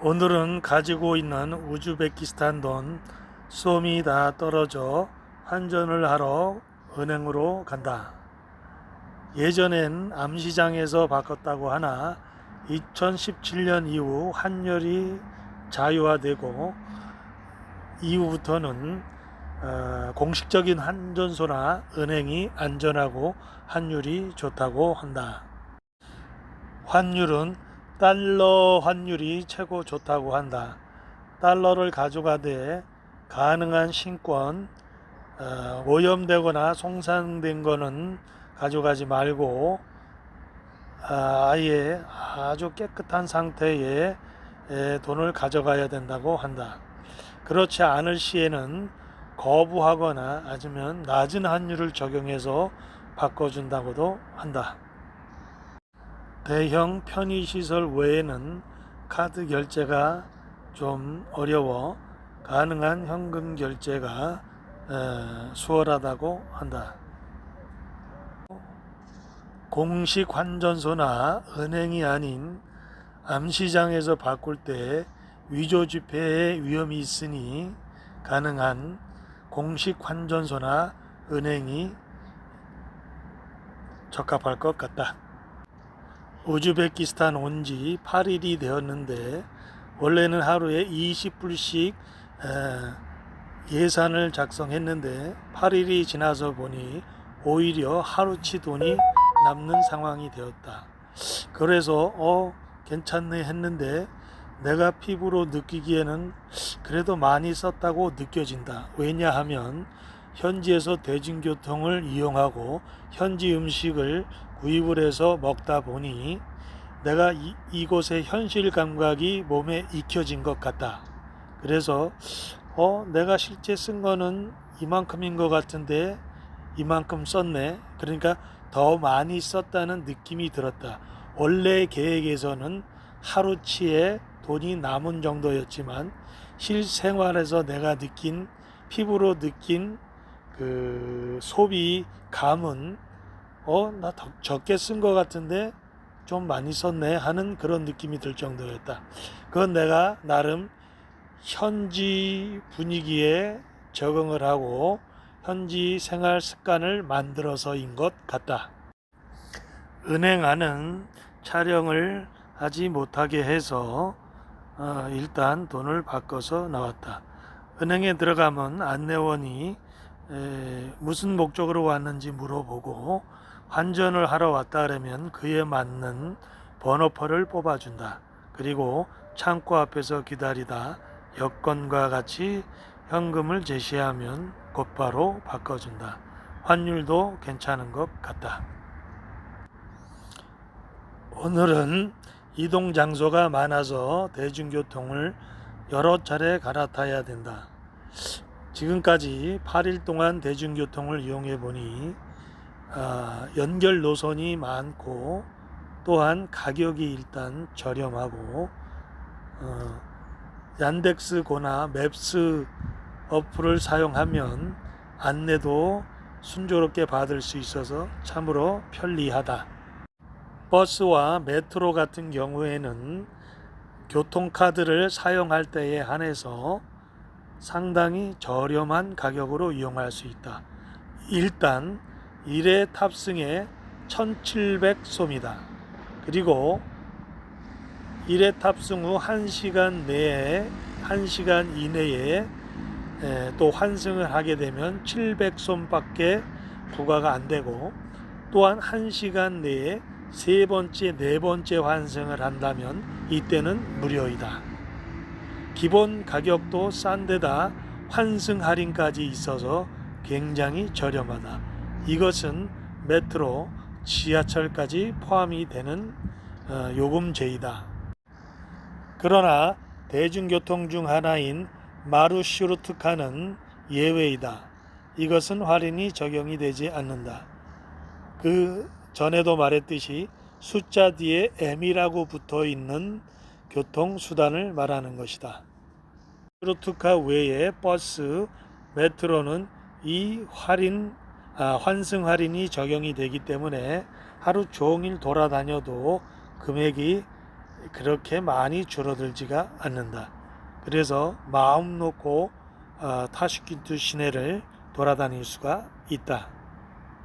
오늘은 가지고 있는 우즈베키스탄 돈 쏨이 다 떨어져 환전을 하러 은행으로 간다. 예전엔 암시장에서 바꿨다고 하나 2017년 이후 환율이 자유화되고 이후부터는 공식적인 환전소나 은행이 안전하고 환율이 좋다고 한다. 환율은 달러 환율이 최고 좋다고 한다. 달러를 가져가되 가능한 신권, 오염되거나 손상된 거는 가져가지 말고 아예 아주 깨끗한 상태의 돈을 가져가야 된다고 한다. 그렇지 않을 시에는 거부하거나 아니면 낮은 환율을 적용해서 바꿔준다고도 한다. 대형 편의시설 외에는 카드 결제가 좀 어려워 가능한 현금 결제가 수월하다고 한다. 공식 환전소나 은행이 아닌 암시장에서 바꿀 때 위조 지폐의 위험이 있으니 가능한 공식 환전소나 은행이 적합할 것 같다. 우즈베키스탄 온 지 8일이 되었는데 원래는 하루에 20불씩 예산을 작성했는데 8일이 지나서 보니 오히려 하루치 돈이 남는 상황이 되었다. 그래서 괜찮네 했는데 내가 피부로 느끼기에는 그래도 많이 썼다고 느껴진다. 왜냐하면 현지에서 대중교통을 이용하고 현지 음식을 구입을 해서 먹다 보니 내가 이곳의 현실 감각이 몸에 익혀진 것 같다. 그래서 내가 실제 쓴 거는 이만큼인 것 같은데 이만큼 썼네. 그러니까 더 많이 썼다는 느낌이 들었다. 원래 계획에서는 하루치에 돈이 남은 정도였지만 실생활에서 내가 느낀 피부로 느낀 그 소비 감은 나 적게 쓴 것 같은데 좀 많이 썼네 하는 그런 느낌이 들 정도였다. 그건 내가 나름 현지 분위기에 적응을 하고 현지 생활 습관을 만들어서인 것 같다. 은행 안은 촬영을 하지 못하게 해서 일단 돈을 바꿔서 나왔다. 은행에 들어가면 안내원이 무슨 목적으로 왔는지 물어보고 환전을 하러 왔다 그러면 그에 맞는 번호표를 뽑아준다. 그리고 창구 앞에서 기다리다 여권과 같이 현금을 제시하면 곧바로 바꿔준다. 환율도 괜찮은 것 같다. 오늘은 이동 장소가 많아서 대중교통을 여러 차례 갈아타야 된다. 지금까지 8일 동안 대중교통을 이용해 보니 연결 노선이 많고 또한 가격이 일단 저렴하고 얀덱스고나 맵스 어플을 사용하면 안내도 순조롭게 받을 수 있어서 참으로 편리하다. 버스와 메트로 같은 경우에는 교통카드를 사용할 때에 한해서 상당히 저렴한 가격으로 이용할 수 있다. 일단 1회 탑승에 1700솜이다. 그리고 1회 탑승 후 1시간 이내에 또 환승을 하게 되면 700솜밖에 부과가 안 되고 또한 1시간 내에 세 번째, 네 번째 환승을 한다면 이때는 무료이다. 기본 가격도 싼 데다 환승 할인까지 있어서 굉장히 저렴하다. 이것은 메트로, 지하철까지 포함이 되는 요금제이다. 그러나 대중교통 중 하나인 마루슈르트카는 예외이다. 이것은 할인이 적용이 되지 않는다. 그 전에도 말했듯이 숫자 뒤에 M이라고 붙어 있는 교통수단을 말하는 것이다. 슈르트카 외에 버스, 메트로는 이 환승 할인이 적용이 되기 때문에 하루 종일 돌아다녀도 금액이 그렇게 많이 줄어들지가 않는다. 그래서 마음 놓고 타슈켄트 시내를 돌아다닐 수가 있다.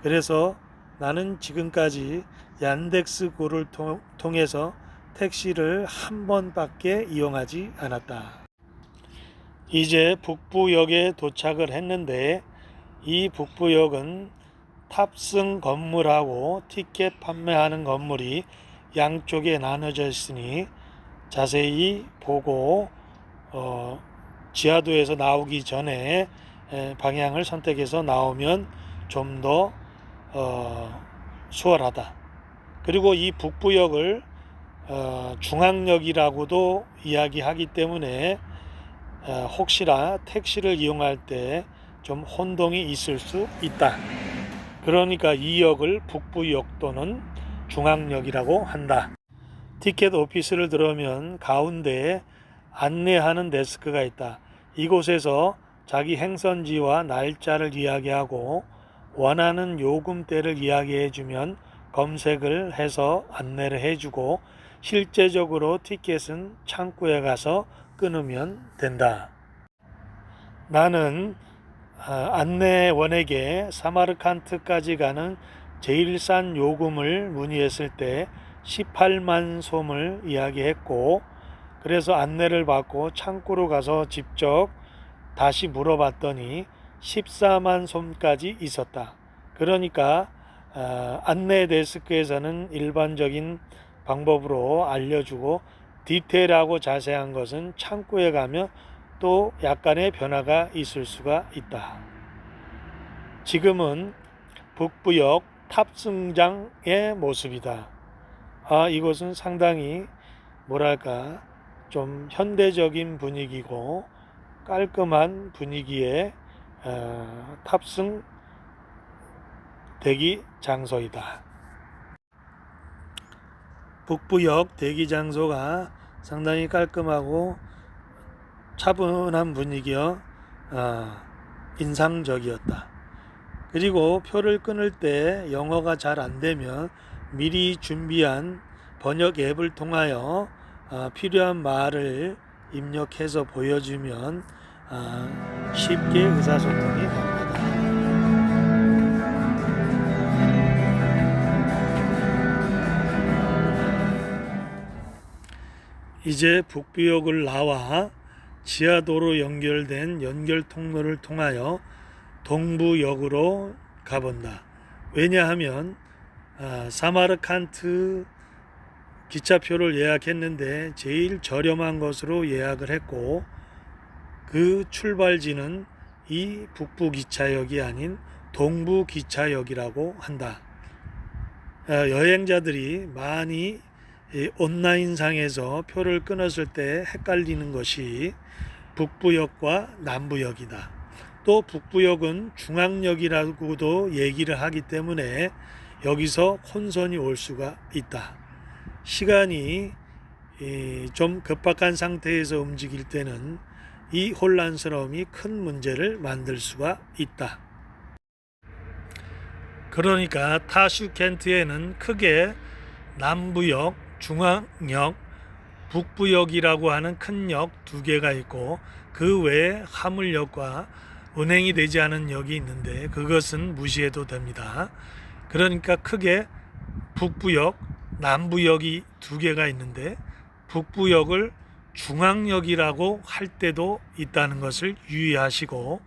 그래서 나는 지금까지 얀덱스고를 통해서 택시를 한 번밖에 이용하지 않았다. 이제 북부역에 도착을 했는데 이 북부역은 탑승 건물하고 티켓 판매하는 건물이 양쪽에 나눠져 있으니 자세히 보고 지하도에서 나오기 전에 방향을 선택해서 나오면 좀 더 수월하다. 그리고 이 북부역을 중앙역이라고도 이야기하기 때문에 혹시나 택시를 이용할 때 좀 혼동이 있을 수 있다. 그러니까 이 역을 북부역 또는 중앙역이라고 한다. 티켓 오피스를 들어오면 가운데에 안내하는 데스크가 있다. 이곳에서 자기 행선지와 날짜를 이야기하고 원하는 요금대를 이야기해주면 검색을 해서 안내를 해주고 실제적으로 티켓은 창구에 가서 끊으면 된다. 나는 안내원에게 사마르칸트까지 가는 제일 싼 요금을 문의했을 때 18만 솜을 이야기했고, 그래서 안내를 받고 창구로 가서 직접 다시 물어봤더니 14만 솜까지 있었다. 그러니까 안내 데스크에서는 일반적인 방법으로 알려주고 디테일하고 자세한 것은 창구에 가면 또 약간의 변화가 있을 수가 있다. 지금은 북부역 탑승장의 모습이다. 이곳은 상당히 뭐랄까 좀 현대적인 분위기고 깔끔한 분위기의 탑승 대기 장소이다. 북부역 대기 장소가 상당히 깔끔하고 차분한 분위기여 인상적이었다. 그리고 표를 끊을 때 영어가 잘 안되면 미리 준비한 번역 앱을 통하여 필요한 말을 입력해서 보여주면 쉽게 의사소통이 가능하다. 이제 북부역을 나와 지하도로 연결된 연결 통로를 통하여 동부역으로 가본다. 왜냐하면 사마르칸트 기차표를 예약했는데 제일 저렴한 것으로 예약을 했고 그 출발지는 이 북부 기차역이 아닌 동부 기차역이라고 한다. 여행자들이 많이 온라인상에서 표를 끊었을 때 헷갈리는 것이 북부역과 남부역이다. 또 북부역은 중앙역이라고도 얘기를 하기 때문에 여기서 혼선이 올 수가 있다. 시간이 좀 급박한 상태에서 움직일 때는 이 혼란스러움이 큰 문제를 만들 수가 있다. 그러니까 타슈켄트에는 크게 남부역, 중앙역, 북부역이라고 하는 큰 역 두 개가 있고 그 외에 화물역과 운행이 되지 않은 역이 있는데 그것은 무시해도 됩니다. 그러니까 크게 북부역, 남부역이 두 개가 있는데 북부역을 중앙역이라고 할 때도 있다는 것을 유의하시고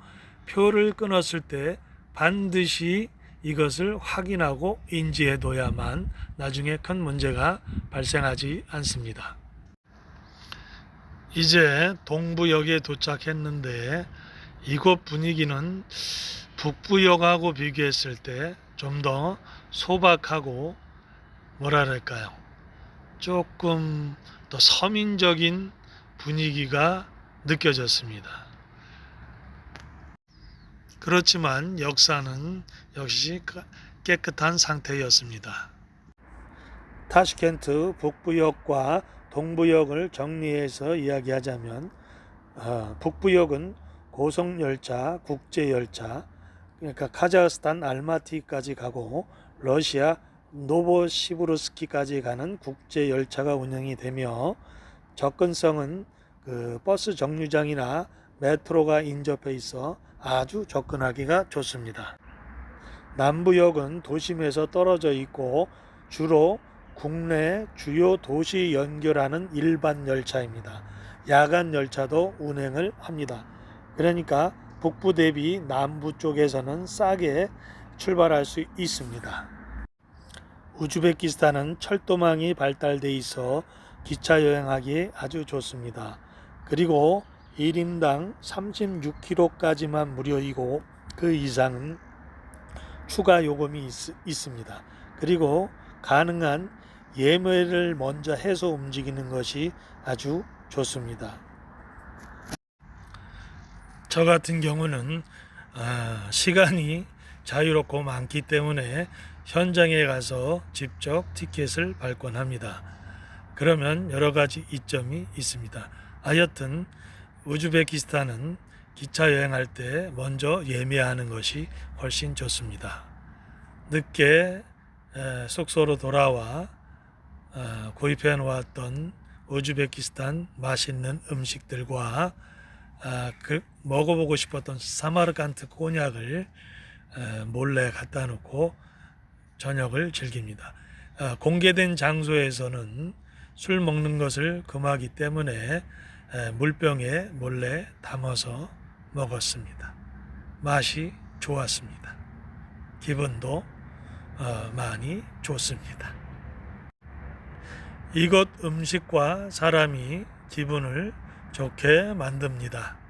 표를 끊었을 때 반드시 이것을 확인하고 인지해둬야만 나중에 큰 문제가 발생하지 않습니다. 이제 동부역에 도착했는데 이곳 분위기는 북부역하고 비교했을 때 좀 더 소박하고 뭐랄까요, 조금 더 서민적인 분위기가 느껴졌습니다. 그렇지만 역사는 역시 깨끗한 상태였습니다. 타슈켄트 북부역과 동부역을 정리해서 이야기하자면 북부역은 고속열차, 국제열차, 그러니까 카자흐스탄 알마티까지 가고 러시아 노보시부르스키까지 가는 국제 열차가 운영이 되며 접근성은 그 버스 정류장이나 메트로가 인접해 있어 아주 접근하기가 좋습니다. 남부역은 도심에서 떨어져 있고 주로 국내 주요 도시 연결하는 일반 열차입니다. 야간 열차도 운행을 합니다. 그러니까 북부 대비 남부 쪽에서는 싸게 출발할 수 있습니다. 우즈베키스탄은 철도망이 발달돼 있어 기차 여행하기 아주 좋습니다. 그리고 1인당 36km까지만 무료이고 그 이상은 추가 요금이 있습니다. 그리고 가능한 예매를 먼저 해서 움직이는 것이 아주 좋습니다. 저 같은 경우는 시간이 자유롭고 많기 때문에 현장에 가서 직접 티켓을 발권합니다. 그러면 여러 가지 이점이 있습니다. 하여튼 우즈베키스탄은 기차 여행할 때 먼저 예매하는 것이 훨씬 좋습니다. 늦게 숙소로 돌아와 구입해 놓았던 우즈베키스탄 맛있는 음식들과 먹어보고 싶었던 사마르칸트 곤약을 몰래 갖다 놓고 저녁을 즐깁니다. 공개된 장소에서는 술 먹는 것을 금하기 때문에 물병에 몰래 담아서 먹었습니다. 맛이 좋았습니다. 기분도 많이 좋습니다. 이곳 음식과 사람이 기분을 좋게 만듭니다.